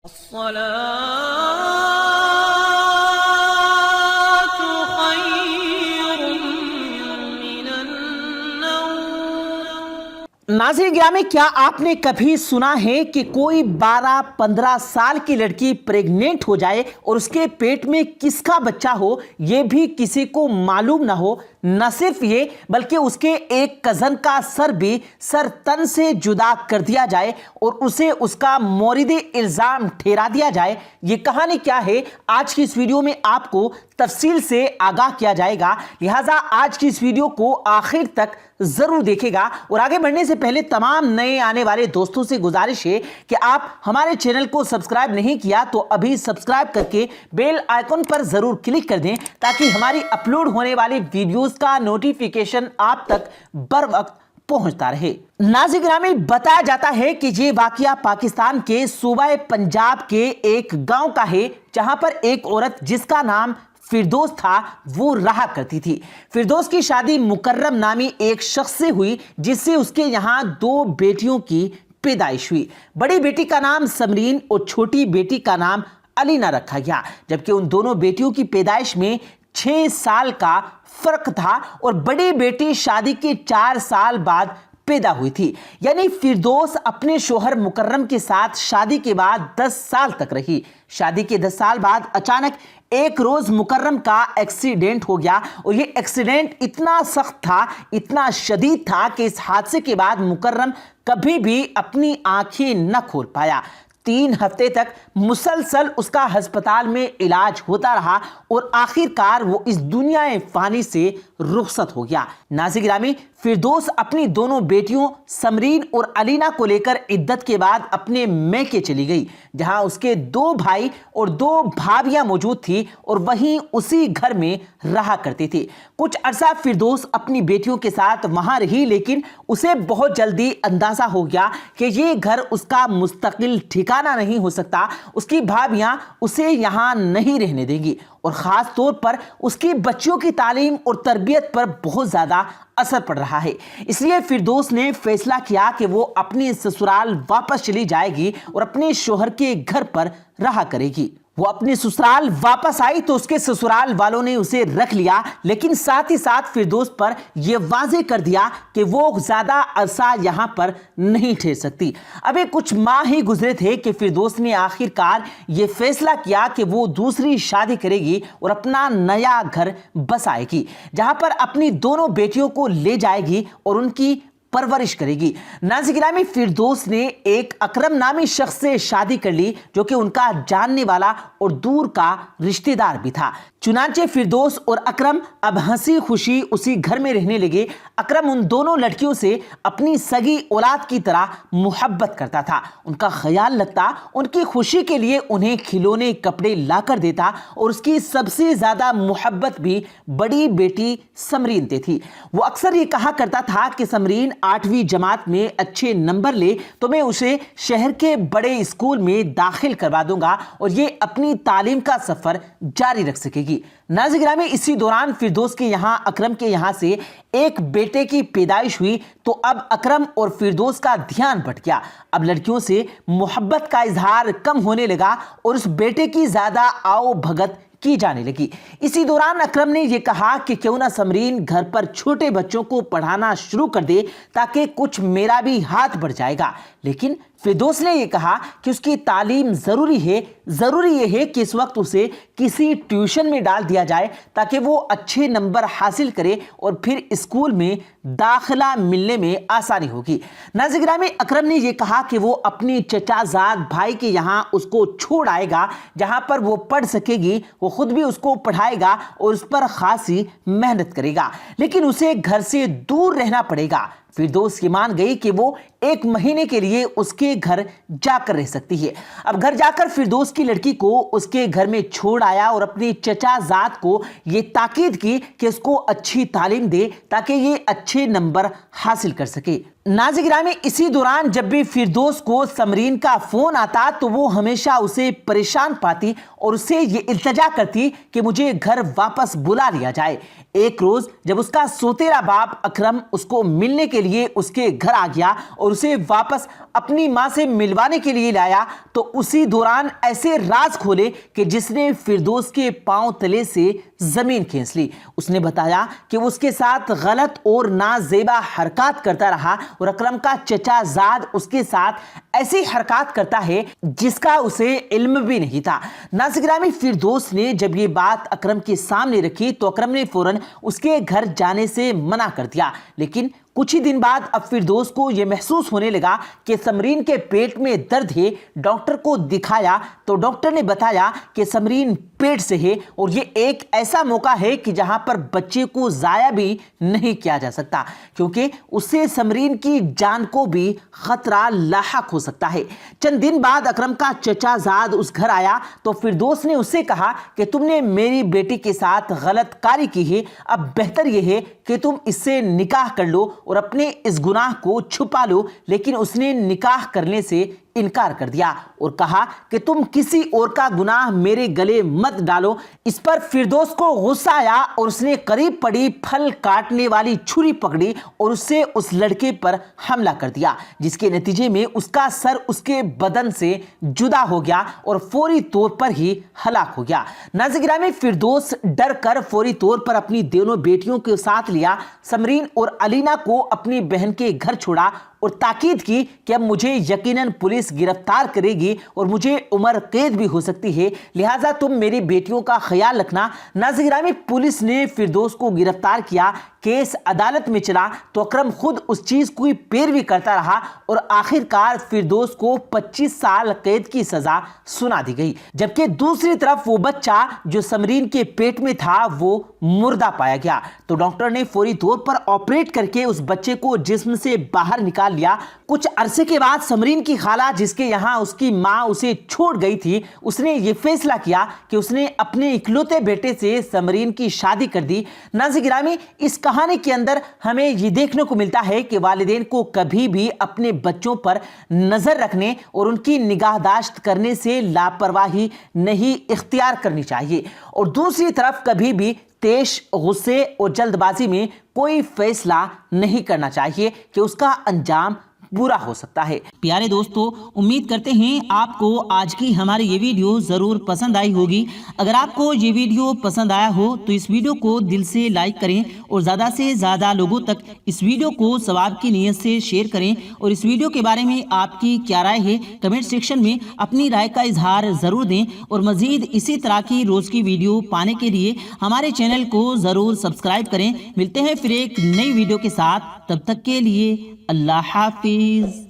الصلاة خير من النوم۔ नाज़रीन गिरामी، क्या आपने कभी सुना है कि कोई 12-15 साल की लड़की प्रेग्नेंट हो जाए और उसके पेट में किसका बच्चा हो ये भी किसी को मालूम ना हो? न सिर्फ ये बल्कि उसके एक कज़न का सर भी सर तन से जुदा कर दिया जाए और उसे उसका मोरिद इल्ज़ाम ठहरा दिया जाए। ये कहानी क्या है, आज की इस वीडियो में आपको तफसील से आगाह किया जाएगा, लिहाजा आज की इस वीडियो को आखिर तक जरूर देखेगा। और आगे बढ़ने से पहले तमाम नए आने वाले दोस्तों से गुजारिश है कि आप हमारे चैनल को सब्सक्राइब नहीं किया तो अभी सब्सक्राइब करके बेल आइकन पर जरूर क्लिक कर दें ताकि हमारी अपलोड होने वाली वीडियोस का नोटिफिकेशन आप तक बर वक्त पहुंचता रहे। नाज़रीन गिरामी, बताया जाता है कि ये वाकया पाकिस्तान के सूबा पंजाब के एक गांव का है, जहां पर एक औरत जिसका नाम फिरदौस था वो रहा करती थी। फिरदौस की शादी मुकर्रम नामी एक शख्स से हुई जिससे उसके यहाँ 2 बेटियों की पैदाइश हुई। बड़ी बेटी का नाम समरीन और छोटी बेटी का नाम अलीना रखा गया, जबकि उन दोनों बेटियों की पैदाइश में 6 साल का फर्क था और बड़ी बेटी शादी के 4 साल बाद पैदा हुई थी। यानी फिरदौस अपने शोहर मुकर्रम के साथ शादी के बाद 10 साल तक रही। शादी के 10 साल बाद अचानक एक रोज मुकर्रम का एक्सीडेंट हो गया और ये एक्सीडेंट इतना सख्त था, इतना शदीद था कि इस हादसे के बाद मुकर्रम कभी भी अपनी आंखें न खोल पाया। 3 हफ्ते तक मुसलसल उसका अस्पताल में इलाज होता रहा और आखिरकार वो इस दुनिया फानी से रुखसत हो गया। नाज़रीन गिरामी, फिरदौस अपनी दोनों बेटियों समरीन और अलीना को लेकर इद्दत के बाद अपने मैके चली गई, जहां उसके 2 भाई और 2 भाभियां मौजूद थी और वहीं उसी घर में रहा करती थी। कुछ अरसा फिरदौस अपनी बेटियों के साथ वहां रही, लेकिन उसे बहुत जल्दी अंदाजा हो गया कि ये घर उसका मुस्तकिल ठिकाना नहीं हो सकता। उसकी भाभियां उसे यहाँ नहीं रहने देंगी और ख़ास तौर पर उसकी बच्चियों की तालीम और तरबियत पर बहुत ज़्यादा असर पड़ रहा है। इसलिए फिरदौस ने फैसला किया कि वो अपने ससुराल वापस चली जाएगी और अपने शोहर के घर पर रहा करेगी। वो अपने ससुराल वापस आई तो उसके ससुराल वालों ने उसे रख लिया, लेकिन साथ ही साथ फिरदौस पर यह वाज़ेह कर दिया कि वो ज़्यादा अरसा यहाँ पर नहीं ठहर सकती। अभी कुछ माह ही गुजरे थे कि फिरदौस ने आखिरकार ये फैसला किया कि वो दूसरी शादी करेगी और अपना नया घर बसाएगी, जहाँ पर अपनी दोनों बेटियों को ले जाएगी और उनकी परवरिश करेगी। नाज़रीन गिरामी, फिरदौस ने एक अकरम नामी शख्स से शादी कर ली जो कि उनका जानने वाला और दूर का रिश्तेदार भी था। चुनांचे फिरदौस और अकरम अब हंसी खुशी उसी घर में रहने लगे। अकरम उन दोनों लड़कियों से अपनी सगी औलाद की तरह मोहब्बत करता था, उनका ख्याल रखता, उनकी खुशी के लिए उन्हें खिलौने कपड़े लाकर देता और उसकी सबसे ज्यादा मोहब्बत भी बड़ी बेटी समरीन से थी। वो अक्सर ये कहा करता था कि समरीन 8वीं जमात में अच्छे नंबर ले तो मैं उसे शहर के बड़े स्कूल में दाखिल करवा दूंगा और ये अपनी तालीम का सफर जारी रख सकेगी। नाज़रीन गिरामी, इसी दौरान फिरदौस के यहाँ अकरम के यहाँ से एक बेटे की पैदाइश हुई तो अब अकरम और फिरदौस का ध्यान भट गया। अब लड़कियों से मोहब्बत का इजहार कम होने लगा और उस बेटे की ज्यादा आओ भगत की जाने लगी। इसी दौरान अकरम ने यह कहा कि क्यों ना समरीन घर पर छोटे बच्चों को पढ़ाना शुरू कर दे ताकि कुछ मेरा भी हाथ बढ़ जाएगा। लेकिन फिरदौस ने यह कहा कि उसकी तालीम ज़रूरी है, ज़रूरी यह है कि इस वक्त उसे किसी ट्यूशन में डाल दिया जाए ताकि वो अच्छे नंबर हासिल करे और फिर स्कूल में दाखिला मिलने में आसानी होगी। नाज़रीन गिरामी, अकरम ने यह कहा कि वो अपनी चचाजाद भाई के यहाँ उसको छोड़ आएगा जहाँ पर वो पढ़ सकेगी, वो खुद भी उसको पढ़ाएगा और उस पर खासी मेहनत करेगा, लेकिन उसे घर से दूर रहना पड़ेगा। फिरदौस ये मान गई कि वो 1 महीने के लिए उसके घर जाकर रह सकती है। अब घर जाकर फिरदौस की लड़की को उसके घर में छोड़ आया और अपनी चचाजाद को ये ताकीद की कि उसको अच्छी तालीम दे ताकि ये अच्छे नंबर हासिल कर सके। नाज़रीन गिरामी, इसी दौरान जब भी फिरदौस को समरीन का फ़ोन आता तो वो हमेशा उसे परेशान पाती और उससे ये इल्तजा करती कि मुझे घर वापस बुला लिया जाए। एक रोज़ जब उसका सोतेरा बाप अकरम उसको मिलने के लिए उसके घर आ गया और उसे वापस अपनी माँ से मिलवाने के लिए लाया तो उसी दौरान ऐसे राज खोले कि जिसने फिरदौस के पांव तले से ज़मीन खींच ली। उसने बताया कि वो उसके साथ गलत और नाजेबा हरकत करता रहा और अकरम का चचा ज़ाद उसके साथ ऐसी हरकत करता है जिसका उसे इल्म भी नहीं था। नाज़रीन गिरामी, फिरदौस ने जब ये बात अकरम के सामने रखी तो अकरम ने फौरन उसके घर जाने से मना कर दिया। लेकिन कुछ ही दिन बाद अब फिरदौस को यह महसूस होने लगा कि समरीन के पेट में दर्द है। डॉक्टर को दिखाया तो डॉक्टर ने बताया कि समरीन पेट से है और ये एक ऐसा मौका है कि जहां पर बच्चे को जाया भी नहीं किया जा सकता, क्योंकि उससे समरीन की जान को भी खतरा लाहक हो सकता है। चंद दिन बाद अकरम का चचा ज़ाद उस घर आया तो फिरदौस ने उससे कहा कि तुमने मेरी बेटी के साथ गलत कारी की है, अब बेहतर यह है कि तुम इससे निकाह कर लो और अपने इस गुनाह को छुपा लो। लेकिन उसने निकाह करने से इनकार कर दिया और कहा कि तुम किसी और का गुनाह मेरे गले मत डालो। इस पर फिरदौस को गुस्सा आया और उसने करीब पड़ी फल काटने वाली छुरी पकड़ी और उससे उस लड़के पर हमला कर दिया, जिसके नतीजे में उसका सर उसके बदन से जुदा हो गया और फौरी तौर पर ही हलाक हो गया। नाज़रीन गिरामी, फिरदौस डर कर फौरी तौर पर अपनी दोनों बेटियों के साथ लिया, समरीन और अलीना को अपनी बहन के घर छोड़ा और ताकीद की कि अब मुझे यकीनन पुलिस गिरफ्तार करेगी और मुझे उम्र कैद भी हो सकती है, लिहाजा तुम मेरी बेटियों का ख्याल रखना। नाज़रीन गिरामी, पुलिस ने फिरदौस को गिरफ्तार किया। केस अदालत में चला तो अकरम खुद उस चीज़ की पैरवी करता रहा और आखिरकार फिरदौस को 25 साल कैद की सज़ा सुना दी गई। जबकि दूसरी तरफ वो बच्चा जो समरीन के पेट में था वो मुर्दा पाया गया तो डॉक्टर ने फौरी तौर पर ऑपरेट करके उस बच्चे को जिस्म से बाहर निकाल लिया। कुछ अरसे के बाद समरीन की खाला, जिसके यहाँ उसकी माँ उसे छोड़ गई थी, उसने ये फैसला किया कि उसने अपने इकलौते बेटे से समरीन की शादी कर दी। नाज़रीन गिरामी, इस कहानी के अंदर हमें ये देखने को मिलता है कि वालिदैन को कभी भी अपने बच्चों पर नजर रखने और उनकी निगाहदाश्त करने से लापरवाही नहीं इख्तियार करनी चाहिए और दूसरी तरफ कभी भी तेज गुस्से और जल्दबाजी में कोई फैसला नहीं करना चाहिए कि उसका अंजाम बुरा हो सकता है। प्यारे दोस्तों, उम्मीद करते हैं आपको आज की हमारी ये वीडियो ज़रूर पसंद आई होगी। अगर आपको ये वीडियो पसंद आया हो तो इस वीडियो को दिल से लाइक करें और ज़्यादा से ज़्यादा लोगों तक इस वीडियो को सवाब की नीयत से शेयर करें और इस वीडियो के बारे में आपकी क्या राय है कमेंट सेक्शन में अपनी राय का इजहार ज़रूर दें और मज़ीद इसी तरह की रोज़ की वीडियो पाने के लिए हमारे चैनल को ज़रूर सब्सक्राइब करें। मिलते हैं फिर एक नई वीडियो के साथ, तब तक के लिए अल्लाह हाफिज़।